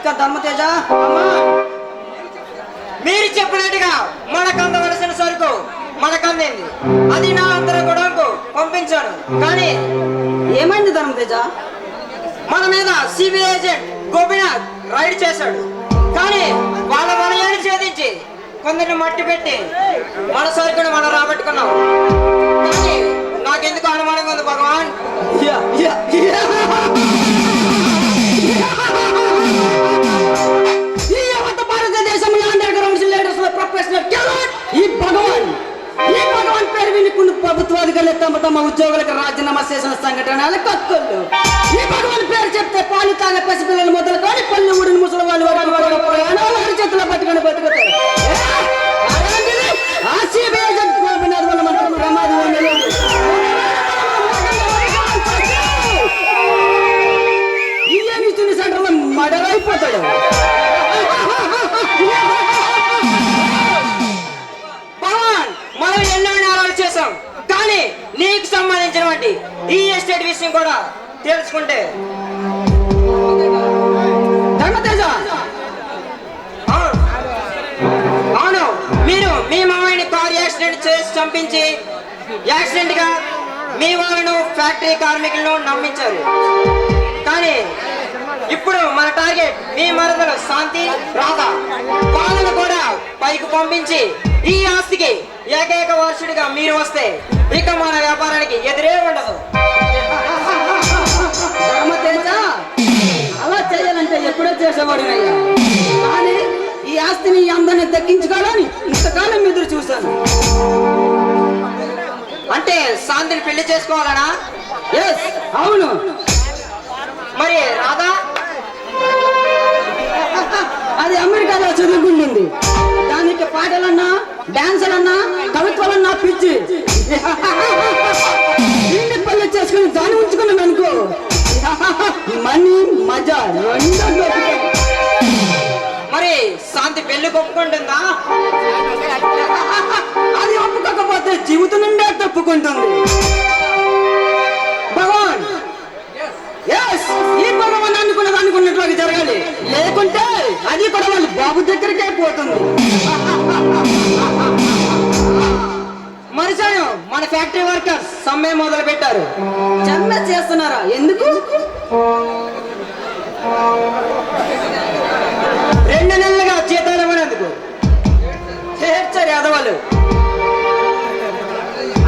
ఇంకా ధర్మతేజ మీరు చెప్పినట్టుగా మనకు అందవలసిన సరుకు మనకు అందింది. అది నా అందరూ కూడా పంపించాను. కానీ ఏమైంది ధర్మతేజ? మన మీద సిబిఐ ఏజెంట్ గోపీనాథ్ రైడ్ చేశాడు. కానీ వాళ్ళ వలయాన్ని ఛేదించి కొందరిని మట్టి పెట్టి మన సరుకును మనం రాబట్టుకున్నాం. కానీ నాకెందుకు అనుమానంగా ఉంది భగవాన్. భారతదేశంలో ఈ భగవాన్ పేరు విని కొన్ని ప్రభుత్వాధికారులు తమ ఉద్యోగులకు రాజీనామా చేసిన సంఘటనల కక్కుళ్ళు. ఈ భగవాన్ పేరు చెప్తే పాలు తాగే పసిపిల్లలు మొదలుకొని పళ్ళు ఊడిని ముసలి వాళ్ళు వారి చేతిలో పట్టుకొని బతుకుతారు. సెంటర్లో మడరైపోతాడు. భగవాన్ మనం ఎన్నో నేరాలు చేసాం. కానీ నీకు సంబంధించినటువంటి ఈ ఎస్టేట్ విషయం కూడా తెలుసుకుంటే ధర్మతేజ. అవును, మీరు మీ మామయ్యని కార్ యాక్సిడెంట్ చేసి చంపించి యాక్సిడెంట్ గా మీ వాళ్ళను ఫ్యాక్టరీ కార్మికులను నమ్మించారు. కానీ ఇప్పుడు మన టార్గెట్ మీ మరదలు శాంతి రాధ. వాళ్ళను కూడా పైకి పంపించి ఈ ఆస్తికి ఏకైక వారసుడిగా మీరు వస్తే ఇక మన వ్యాపారానికి ఎదురే ఉండదు. ధర్మతేజ అలా చేయాలంటే ఎప్పుడో చేసేవాడినయ్యా. కానీ ఈ ఆస్తిని అందరిని దక్కించుకోవాలని ఇంతకాలం ఎదురు చూశాను. అంటే శాంతిని పెళ్లి చేసుకోవాలనా? ఎస్, అవును. మరి రాధా? అది అమెరికాలో చదువుకుంటుంది. దానికి పాటలన్నా డాన్సులన్నా కవిత్వాలన్నా పిచ్చి. దీన్ని పెళ్లి చేసుకుని దాన్ని ఉంచుకున్నాను అనుకో, మనీ మజా రెండు. మరి శాంతి పెళ్లి ఒప్పుకుంటుందా? అది ఒప్పుకోకపోతే జీవితం నిండా తప్పుకుంటుంది. భగవాన్ ఈ భగవాన్ అనుకున్నట్లు జరగాలి. లేకుంటే అది కూడా వాళ్ళు బాబు దగ్గరికే పోతుంది. మరుసటి మన ఫ్యాక్టరీ వర్కర్స్ సమ్మె మొదలు పెట్టారు. సమ్మె చేస్తున్నారా? ఎందుకు? 2 నెలలుగా జీతాలు ఇవ్వనందుకు చేర్చారు యాదవాళ్ళు.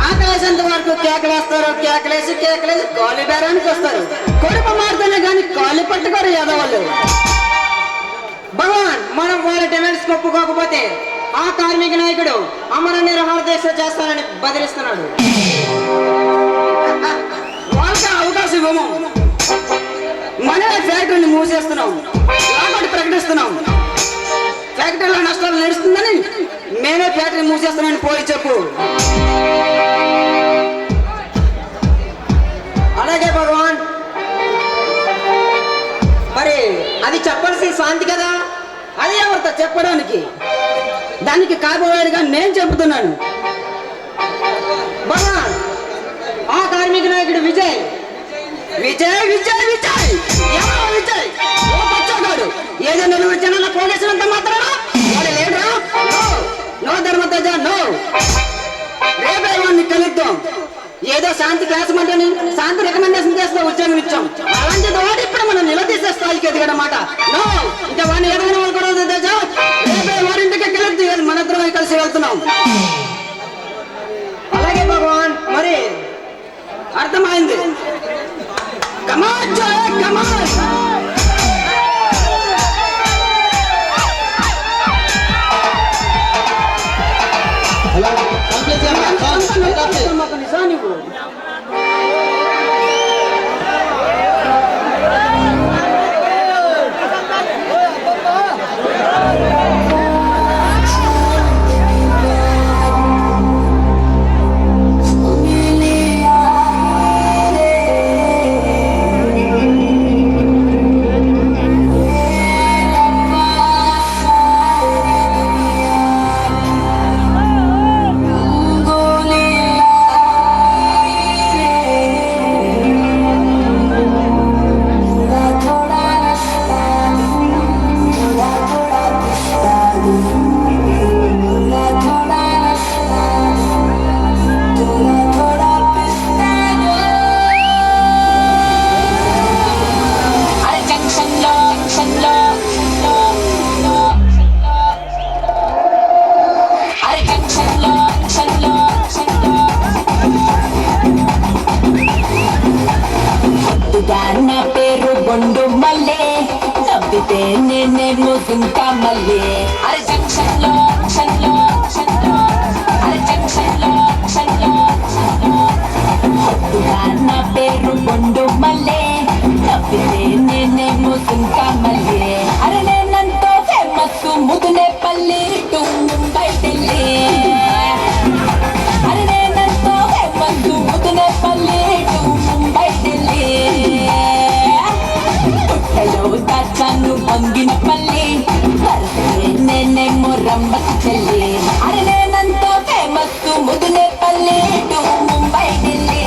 ఆకలేసేంత వరకు కేకలేస్తారు. కేకలేసి కాలు బేరానికి వస్తారు. కొడుకు మారుతూనే కానీ కాలు పట్టుకోరు యాదవాళ్ళు. భగవాన్ మనం వాళ్ళ డిమాండ్స్ ఒప్పుకోకపోతే ఆ కార్మిక నాయకుడు అమర నిరాహార దీక్ష చేస్తానని బదిలిస్తున్నాడు. వాళ్ళకి అవకాశం ఇవ్వము. మనమే ఫ్యాక్టరీని మూసేస్తున్నాం, కాబట్టి ప్రకటిస్తున్నాం. ఫ్యాక్టరీలో నష్టాలు నడుస్తుందని మేమే ఫ్యాక్టరీ మూసేస్తున్నామని పోయి చెప్పు. అలాగే భగవాన్. మరి అది చెప్పాల్సిన శాంతి కదా, అది ఎవరితో చెప్పడానికి? దానికి కాబోయేదిగా నేను చెబుతున్నాను. భగవాన్ ఆ కార్మిక నాయకుడు విజయ్ విజయ్ విజయ్ విజయ్ ఎవరో విజయ్ ఓ పచ్చగాడు. ఏదో నిలువచ్చానన్న పోగేసినంత మాత్రాన వాడు లేడా? No Dharmateja, no. రేపే వాడిని కలుద్దాం. ఏదో శాంతి క్లాస్ మంటని శాంతి రికమెండేషన్ చేస్తే ఉద్యోగం ఇచ్చాం. అలాంటిది వాడు ఇప్పుడు మనం నిలదీసే స్థాయికి ఎదిగడమాట. నో, ఇంకా వాడిని ఎదగిన వాళ్ళు కూడా తేజ. రేపే వాడింటికి కలిసి మనిద్దరం కలిసి వెళ్తున్నాం. అలాగే భగవాన్. మరి అర్థమైంది. కమాన్ కమాన్. మాకు నిజాన్ని సుంకా మళ్ళీ అరే జంక్షన్ లో అరే జంక్షన్ లో నా పేరు బొండు మల్లె తప్పితే నేనేమో సుంకా మళ్ళీ అరే నేనంతో ఫేమస్ ముదునే పల్లి టు ముంబై ఢిల్లీ అరే నేనంతో ఫేమస్ ముదునే పల్లి టు ముంబై ఢిల్లీ పుట్టలో దాచాను పొంగిన పల్లి వరసే నేనేమో రంబకి చెల్లి అరే నేనంతో ఫేమస్ ముదునే పల్లి to Mumbai Delhi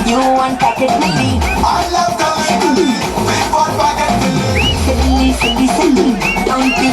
You want packet Nelly? I love the way silly. Don't be